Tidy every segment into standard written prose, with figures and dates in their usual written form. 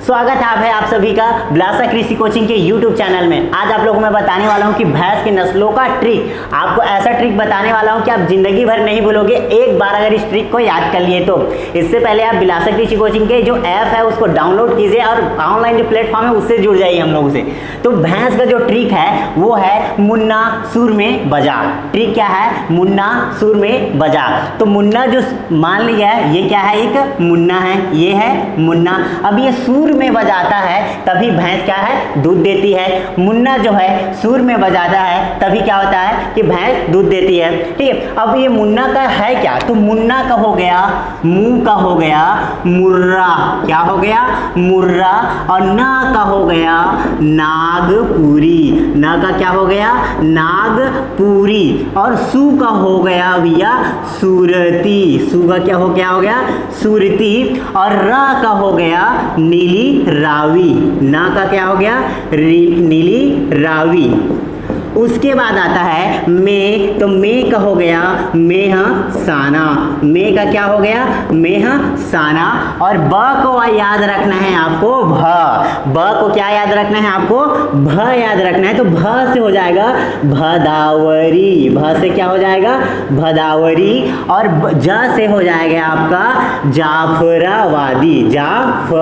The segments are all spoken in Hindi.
स्वागत है आप सभी का बिलासा कृषि कोचिंग के यूट्यूब चैनल में। आज आप लोगों को मैं बताने वाला हूं कि भैंस की नस्लों का ट्रिक। आपको ऐसा ट्रिक बताने वाला हूं कि आप जिंदगी भर नहीं भूलोगे, एक बार अगर इस ट्रिक को याद कर लिए तो। इससे पहले आप बिलासा कृषि कोचिंग के जो ऐप है उसको डाउनलोड कीजिए और ऑनलाइन जो प्लेटफॉर्म है उससे जुड़ जाइए हम लोगों से। तो भैंस का जो ट्रिक है वो है मुन्ना सुर में बजा। ट्रिक क्या है? मुन्ना सुर में बजा। तो मुन्ना जो मान लिया है ये क्या है? एक मुन्ना है, ये है मुन्ना। अब ये सुर में बजाता है तभी भैंस क्या है? दूध देती है। मुन्ना जो है सुर में बजाता है तभी क्या होता है कि भैंस दूध देती है। ठीक है, अब ये मुन्ना का है क्या? तो मुन्ना का हो गया, मुंह का हो गया मुर्रा। क्या हो गया? मुर्रा। और ना का हो गया नागपुरी। ना का क्या हो गया? नागपुरी। और सु का हो गया भैया सुरती। सु का क्या हो गया? सुरती। और रा का हो गया नीली रावी। ना का क्या हो गया? नीली रावी। उसके बाद आता है मे। तो मे का हो गया मेह साना। मे का क्या हो गया? मेह साना। और ब को याद रखना है आपको भ। ब को क्या याद रखना है आपको? भ याद रखना है। तो भ से हो जाएगा भदावरी। भ से क्या हो जाएगा? भदावरी। और ज से हो जाएगा आपका जाफरावादी। जाफरावादी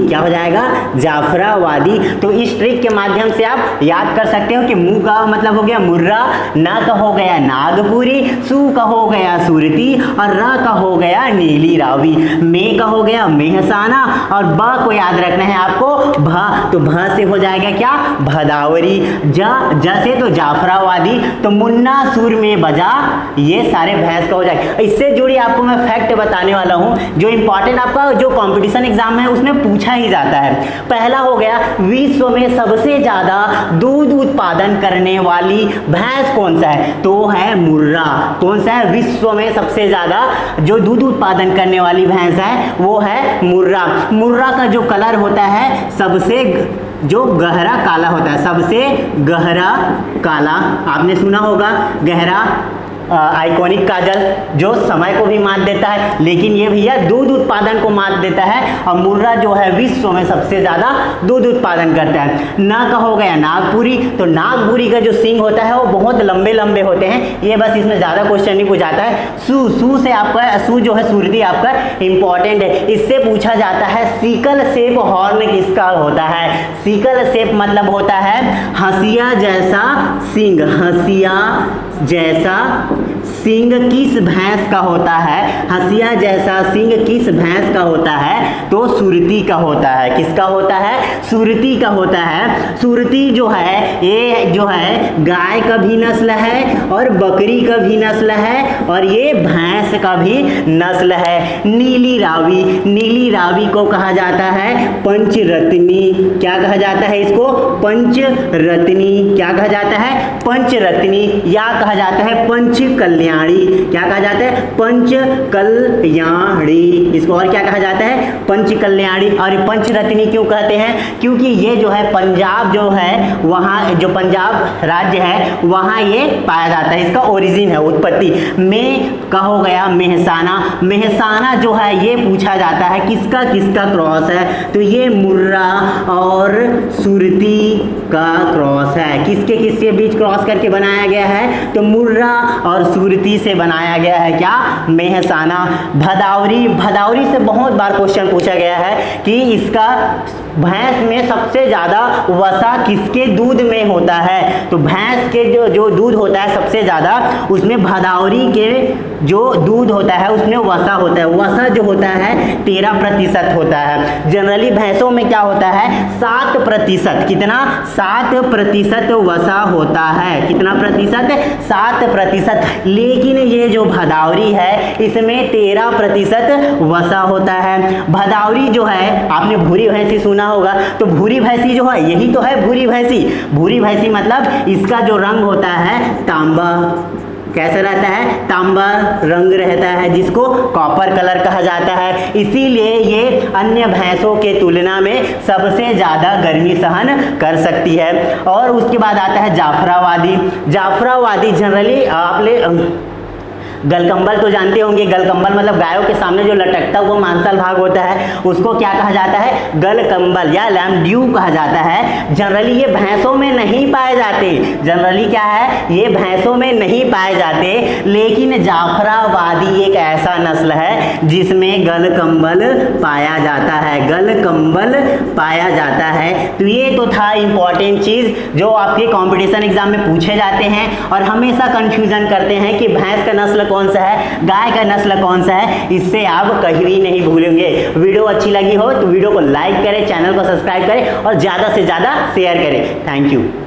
क्या हो जाएगा? जाफरावादी। तो इस ट्रिक के माध्यम से आप याद कर सकते हो कि मुंह का मतलब हो गया मुर्रा, ना का हो गया नागपुरी, सु का हो गया सुरती और र का हो गया नीली रावी। मे का हो गया मेहसाना और ब को याद रखना है आपको भ। तो भ से हो जाएगा क्या? भदावरी। ज से तो जाफरावादी। तो मुन्ना सुर में बजा, ये सारे भैंस का हो जाएगा। इससे जुड़ी आपको मैं फैक्ट बताने वाला हूं जो इंपॉर्टेंट आपका जो कंपटीशन एग्जाम है उसमें पूछा ही जाता है। पहला हो गया विश्व में सबसे ज्यादा दूध उत्पादन करने वाली भैंस कौन सा है? तो है मुर्रा। कौन सा है? विश्व में सबसे ज्यादा जो दूध उत्पादन करने वाली भैंस है वो है मुर्रा। मुर्रा का जो कलर होता है सबसे जो गहरा काला होता है, सबसे गहरा काला। आपने सुना होगा गहरा आइकॉनिक काजल जो समय को भी मात देता है, लेकिन ये भैया दूध उत्पादन को मात देता है। और मुर्रा जो है विश्व में सबसे ज्यादा दूध उत्पादन करता है। ना का हो गया नागपुरी। तो नागपुरी का जो सींग होता है वो बहुत लंबे लंबे होते हैं। ये बस इसमें ज्यादा क्वेश्चन नहीं पूछाता है। सु से आपका सु जो है सुरती आपका इंपॉर्टेंट है। इससे पूछा जाता है सिकल शेप हॉर्न किसका होता है? सिकल शेप मतलब होता है हंसिया जैसा सींग। हंसिया जैसा सींग किस भैंस का होता है? हंसिया जैसा सींग किस भैंस का होता है? तो सुरती का होता है। किसका होता है? सुरती का होता है। सुरती जो है ये जो है गाय का भी नस्ल है और बकरी का भी नस्ल है और ये भैंस का भी नस्ल है। नीली रावी। नीली रावी को कहा जाता है पंचरत्नी। क्या कहा जाता है इसको? पंचरत्नी। क्या कहा जाता है? पंचरत्नी। या कहा जाता है पंच कल्याणी। क्या कहा जाता है? पंच कल्याणी। इसको और क्या कहा जाता है? पंच कल्याणी। और पंचरत्नी क्यों कहते हैं? क्योंकि ये जो है पंजाब जो है वहाँ जो पंजाब राज्य है वहाँ ये पाया जाता है। इसका ओरिजिन है, उत्पत्ति। में का हो गया मेहसाना। मेहसाना जो है ये पूछा जाता है किसका किसका क्रॉस है? तो ये मुर्रा और सुरती का क्रॉस है। किसके किसके बीच क्रॉस करके बनाया गया है? तो मुर्रा और सुरती से बनाया गया है क्या? मेहसाना। भदावरी। भदावरी से बहुत बार क्वेश्चन पूछा गया है कि इसका भैंस में सबसे ज्यादा वसा किसके दूध में होता है? तो भैंस के जो दूध होता है सबसे ज्यादा उसमें भदावरी के जो दूध होता है उसमें वसा होता है। वसा जो होता है 13% होता है। जनरली भैंसों में क्या होता है? 7%। कितना? 7% वसा होता है। कितना प्रतिशत? 7%। लेकिन ये जो भदावरी है इसमें 13% वसा होता है। भदावरी जो है आपने भूरी भैंसी सुना होगा, तो भूरी भैंसी जो है यही तो है भूरी भैंसी। भूरी भैंसी मतलब इसका जो रंग होता है तांबा। कैसा रहता है? तांबा रंग रहता है जिसको कॉपर कलर कहा जाता है। इसीलिए ये अन्य भैंसों के तुलना में सबसे ज़्यादा गर्मी सहन कर सकती है। और उसके बाद आता है जाफरावादी। जाफरावादी जनरली आपने गलकंबल तो जानते होंगे, गलकंबल मतलब गायों के सामने जो लटकता हुआ मांसल भाग होता है उसको क्या कहा जाता है, गलकंबल या लैम्ब ड्यू कहा जाता है। जनरली ये भैंसों में नहीं पाए जाते, जनरली क्या है, ये भैंसों में नहीं पाए जाते, लेकिन जाफराबादी एक ऐसा नस्ल है जिसमें गलकंबल पाया जाता है, गलकंबल पाया जाता है। तो ये तो था इंपॉर्टेंट चीज जो आपके कंपटीशन एग्जाम में पूछे जाते हैं और हमेशा कंफ्यूजन करते हैं कि भैंस का नस्ल कौन सा है, गाय का नस्ल कौन सा है, इससे आप कहीं भी नहीं भूलेंगे। वीडियो अच्छी लगी हो तो वीडियो को लाइक करें, चैनल को सब्सक्राइब करें और ज़्यादा से ज़्यादा शेयर करें। Thank you.